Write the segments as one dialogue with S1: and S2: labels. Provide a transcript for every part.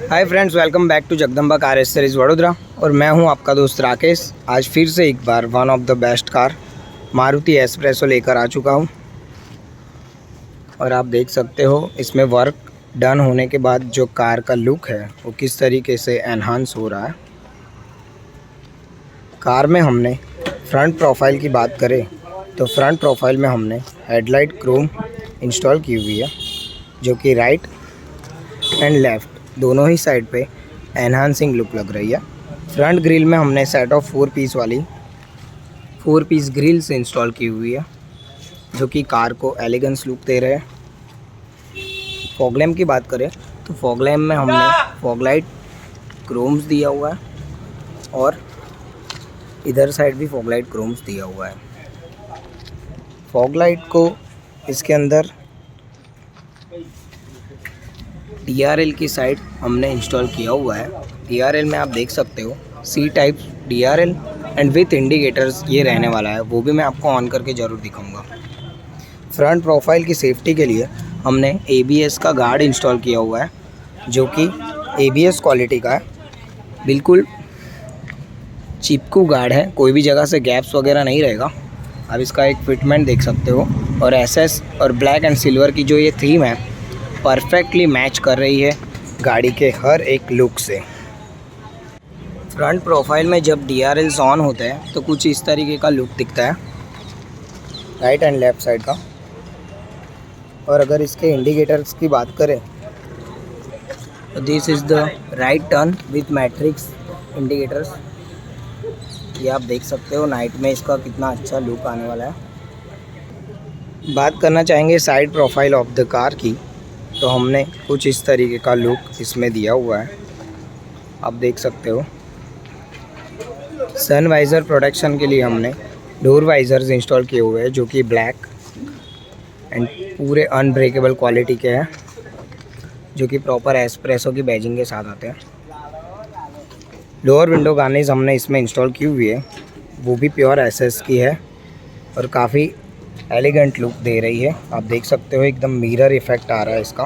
S1: Hi friends, welcome back to Jagdamba car accessories Vadodara. और मैं हूं आपका दोस्त राकेश। आज फिर से एक बार one of the best car Maruti Espresso लेकर आ चुका हूं। और आप देख सकते हो इसमें वर्क डन होने के बाद जो कार का लुक है वो किस तरीके से एनहांस हो रहा है। कार में हमने फ्रंट प्रोफाइल की बात करें तो फ्रंट प्रोफाइल में हमने हेडलाइट क्रोम इंस्टॉल की हुई है, जो कि राइट एंड लेफ़्ट दोनों ही साइड पे एनहांसिंग लुक लग रही है। फ्रंट ग्रिल में हमने सेट ऑफ 4 पीस वाली 4 पीस ग्रिल्स इंस्टॉल की हुई है, जो कि कार को एलिगेंस लुक दे रहे हैं। फॉग लैम्प की बात करें तो फॉग लैम्प में हमने फॉग लाइट क्रोम्स दिया हुआ है और इधर साइड भी फॉग लाइट क्रोम्स दिया हुआ है। फॉग लाइट को इसके अंदर DRL की साइड हमने इंस्टॉल किया हुआ है। DRL में आप देख सकते हो C type DRL and with indicators ये रहने वाला है, वो भी मैं आपको ऑन करके ज़रूर दिखाऊंगा। फ्रंट प्रोफाइल की सेफ्टी के लिए हमने ABS का गार्ड इंस्टॉल किया हुआ है, जो कि ABS क्वालिटी का है। बिल्कुल चिपकू गार्ड है, कोई भी जगह से गैप्स वगैरह नहीं रहेगा। अब इसका एक फिटमेंट देख सकते हो। और SS और ब्लैक एंड सिल्वर की जो ये थीम है परफेक्टली मैच कर रही है गाड़ी के हर एक लुक से। फ्रंट प्रोफाइल में जब DRLs ऑन होते हैं तो कुछ इस तरीके का लुक दिखता है राइट एंड लेफ़्ट साइड का। और अगर इसके इंडिकेटर्स की बात करें तो this is the right turn with matrix indicators. ये आप देख सकते हो नाइट में इसका कितना अच्छा लुक आने वाला है। बात करना चाहेंगे side profile of the car की, तो हमने कुछ इस तरीके का लुक इसमें दिया हुआ है, आप देख सकते हो। सन वाइज़र प्रोटेक्शन के लिए हमने डोर वाइज़र्स इंस्टॉल किए हुए हैं, जो कि ब्लैक एंड पूरे अनब्रेकेबल क्वालिटी के हैं, जो कि प्रॉपर एस्प्रेसो की बैजिंग के साथ आते हैं। लोअर विंडो गार्निश हमने इसमें इंस्टॉल की हुई है, वो भी प्योर SS की है और काफ़ी एलिगेंट लुक दे रही है। आप देख सकते हो एकदम मिरर इफेक्ट आ रहा है इसका।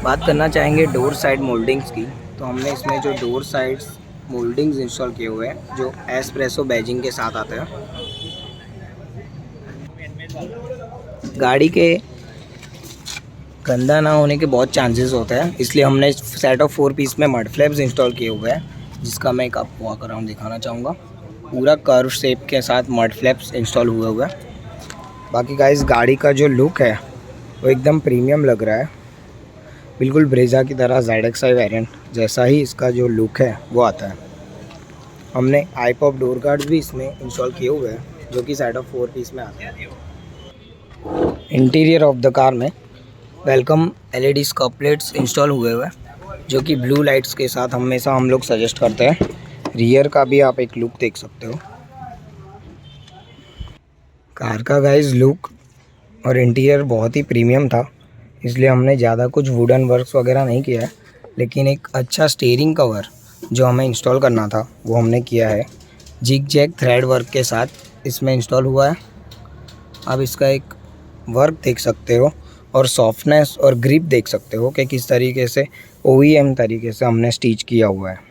S1: बात करना चाहेंगे डोर साइड मोल्डिंग्स की, तो हमने इसमें जो डोर साइड्स मोल्डिंग्स इंस्टॉल किए हुए हैं जो एस्प्रेसो बैजिंग के साथ आते हैं। गाड़ी के गंदा ना होने के बहुत चांसेस होते हैं, इसलिए हमने सेट ऑफ 4 पीस में मड फ्लैप्स इंस्टॉल किए हुए हैं, जिसका मैं एक आपको वॉक अराउंड दिखाना चाहूँगा। पूरा कर्व शेप के साथ मड फ्लैप्स इंस्टॉल हुए हुए हैं। बाकी गाइस गाड़ी का जो लुक है वो एकदम प्रीमियम लग रहा है, बिल्कुल ब्रेजा की तरह ZXi वेरिएंट जैसा ही इसका जो लुक है वो आता है। हमने iPop डोर गार्ड्स भी इसमें इंस्टॉल किए हुए हैं, जो कि सेट ऑफ 4 पीस में आते हैं। इंटीरियर ऑफ द कार में welcome LED skirt plates install हुए हुए हैं, जो कि ब्लू लाइट्स के साथ हमेशा हम लोग सजेस्ट करते हैं। रियर का भी आप एक लुक देख सकते हो। कार का गाइस लुक और इंटीरियर बहुत ही प्रीमियम था, इसलिए हमने ज़्यादा कुछ वुडन वर्क्स वगैरह नहीं किया है, लेकिन एक अच्छा स्टीयरिंग कवर जो हमें इंस्टॉल करना था वो हमने किया है। जिग जैग थ्रेड वर्क के साथ इसमें इंस्टॉल हुआ है। आप इसका एक वर्क देख सकते हो और सॉफ्टनेस और ग्रिप देख सकते हो कि किस तरीके से OEM तरीके से हमने स्टिच किया हुआ है।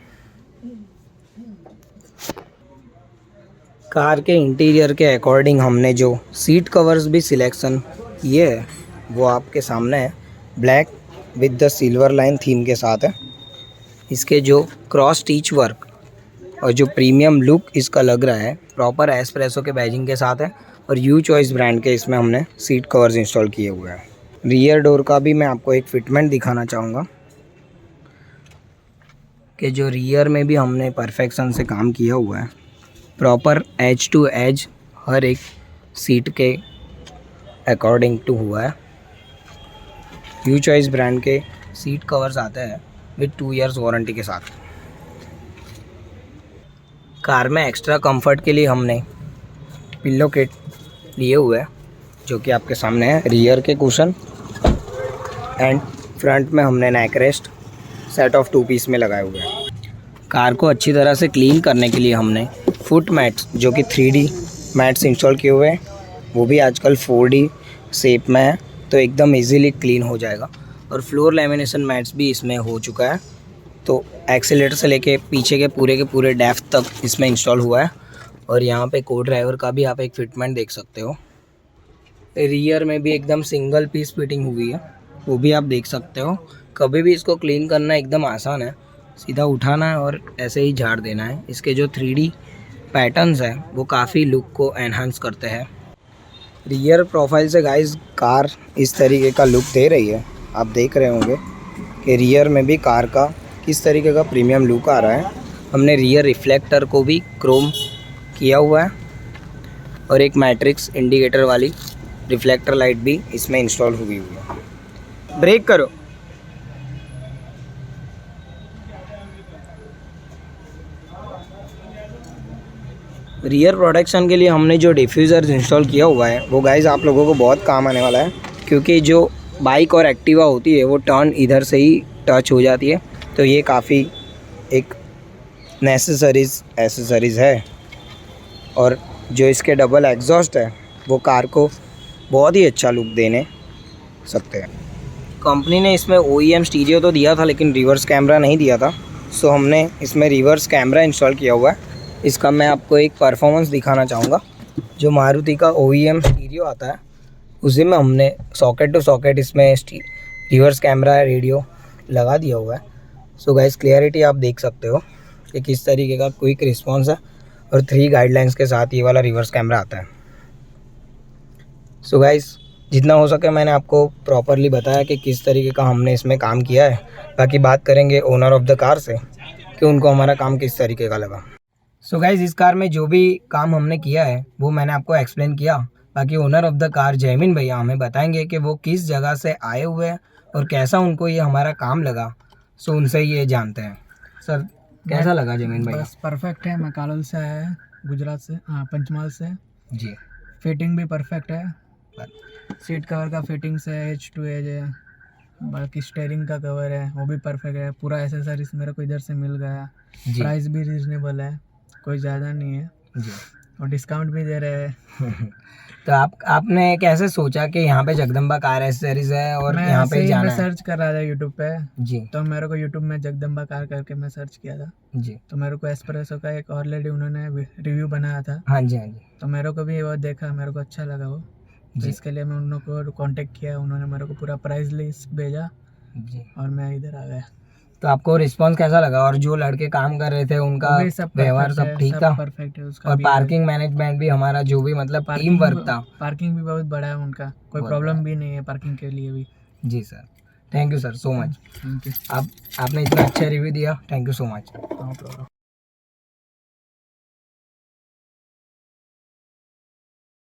S1: कार के इंटीरियर के अकॉर्डिंग हमने जो सीट कवर्स भी सिलेक्शन किए है वो आपके सामने है। Black with the silver line theme के साथ है। इसके जो क्रॉस स्टिच वर्क और जो प्रीमियम लुक इसका लग रहा है प्रॉपर एस्प्रेसो के बैजिंग के साथ है। और यू चॉइस ब्रांड के इसमें हमने सीट कवर्स इंस्टॉल किए हुए हैं। रियर डोर का भी मैं आपको एक फिटमेंट दिखाना चाहूँगा कि जो रियर में भी हमने परफेक्शन से काम किया हुआ है। प्रॉपर एज टू एज हर एक सीट के अकॉर्डिंग टू हुआ है। यू चॉइस ब्रांड के सीट कवर्स आते हैं विद 2 इयर्स वारंटी के साथ। कार में एक्स्ट्रा कंफर्ट के लिए हमने पिल्लो किट लिए हुए हैं, जो कि आपके सामने है। रियर के कुशन एंड फ्रंट में हमने नेक रेस्ट सेट ऑफ 2 पीस में लगाए हुए हैं। कार को अच्छी तरह से क्लीन करने के लिए हमने फुट मैट्स जो कि 3D मैट्स इंस्टॉल किए हुए हैं, वो भी आजकल 4D शेप में है, तो एकदम इजीली क्लीन हो जाएगा। और फ्लोर लेमिनेशन मैट्स भी इसमें हो चुका है। तो एक्सीलेटर से लेके पीछे के पूरे डेप्थ तक इसमें इंस्टॉल हुआ है। और यहाँ पे को ड्राइवर का भी आप एक फिटमेंट देख सकते हो। रियर में भी एकदम सिंगल पीस फिटिंग हुई है, वो भी आप देख सकते हो। कभी भी इसको क्लीन करना एकदम आसान है, सीधा उठाना है और ऐसे ही झाड़ देना है। इसके जो 3D पैटर्न्स हैं वो काफ़ी लुक को एनहांस करते हैं। रियर प्रोफाइल से गाइस कार इस तरीके का लुक दे रही है। आप देख रहे होंगे कि रियर में भी कार का किस तरीके का प्रीमियम लुक आ रहा है। हमने रियर रिफ्लेक्टर को भी क्रोम किया हुआ है और एक मैट्रिक्स इंडिकेटर वाली रिफ्लेक्टर लाइट भी इसमें इंस्टॉल हुई है। ब्रेक करो। रियर प्रोटेक्शन के लिए हमने जो डिफ्यूज़र इंस्टॉल किया हुआ है वो गाइस आप लोगों को बहुत काम आने वाला है, क्योंकि जो बाइक और एक्टिवा होती है वो टर्न इधर से ही टच हो जाती है। तो ये काफ़ी एक एसेसरीज़ है। और जो इसके डबल एग्जॉस्ट है वो कार को बहुत ही अच्छा लुक देने सकते हैं। कंपनी ने इसमें OEM स्टीरियो तो दिया था लेकिन रिवर्स कैमरा नहीं दिया था, सो हमने इसमें रिवर्स कैमरा इंस्टॉल किया हुआ है। इसका मैं आपको एक परफॉर्मेंस दिखाना चाहूँगा। जो मारुति का OEM स्टीरियो आता है उसी में हमने सॉकेट टू सॉकेट इसमें रिवर्स कैमरा रेडियो लगा दिया हुआ है। सो गाइस क्लियरिटी आप देख सकते हो कि किस तरीके का क्विक रिस्पॉन्स है और 3 गाइडलाइंस के साथ ये वाला रिवर्स कैमरा आता है। सो गाइस जितना हो सके मैंने आपको प्रॉपरली बताया कि किस तरीके का हमने इसमें काम किया है। बाकी बात करेंगे ओनर ऑफ द कार से कि उनको हमारा काम किस तरीके का लगा। सो गाइस इस कार में जो भी काम हमने किया है वो मैंने आपको एक्सप्लेन किया। बाकी owner of the car Jaymin भैया हमें बताएंगे कि वो किस जगह से आए हुए हैं और कैसा उनको ये हमारा काम लगा। सो उनसे ये जानते हैं। सर कैसा लगा जयमीन भैया?
S2: बस परफेक्ट है। मैं कालोल से आया है, गुजरात से, हाँ पंचमहाल से
S1: जी।
S2: फिटिंग भी परफेक्ट है। सीट कवर का फिटिंग से एज टू एज है। बाकी स्टेयरिंग का कवर है वो भी परफेक्ट है। पूरा एसेसरीज मेरे को इधर से मिल गया। प्राइस भी रीजनेबल है, कोई ज़्यादा नहीं है
S1: जी,
S2: और डिस्काउंट भी दे रहे हैं।
S1: तो आपने कैसे सोचा कि यहाँ पे जगदम्बा कार एसेसरीज है और यहाँ पे जाना है?
S2: सर्च कर रहा था यूट्यूब पे
S1: जी।
S2: तो मेरे को यूट्यूब में जगदम्बा कार करके मैं सर्च किया था
S1: जी।
S2: तो मेरे को एस्प्रेसो का एक और लेडी उन्होंने रिव्यू बनाया था।
S1: हाँ जी, हाँ जी।
S2: तो मेरे को भी वो देखा, मेरे को अच्छा लगा वो, तो इसके लिए मैं उन लोगों को कांटेक्ट किया। उन्होंने मेरे को पूरा प्राइस लिस्ट भेजा
S1: जी।
S2: और मैं इधर आ गया।
S1: तो आपको रिस्पांस कैसा लगा? और जो लड़के काम कर रहे थे उनका व्यवहार सब ठीक था?
S2: परफेक्ट है उसका।
S1: और पार्किंग मैनेजमेंट भी हमारा जो भी मतलब टीम वर्क था,
S2: पार्किंग भी बहुत बड़ा है उनका, कोई प्रॉब्लम भी नहीं है पार्किंग के लिए भी।
S1: जी sir, thank you sir so much.
S2: Thank you.
S1: आपने इतना अच्छा रिव्यू दिया, thank you so much.
S2: No problem.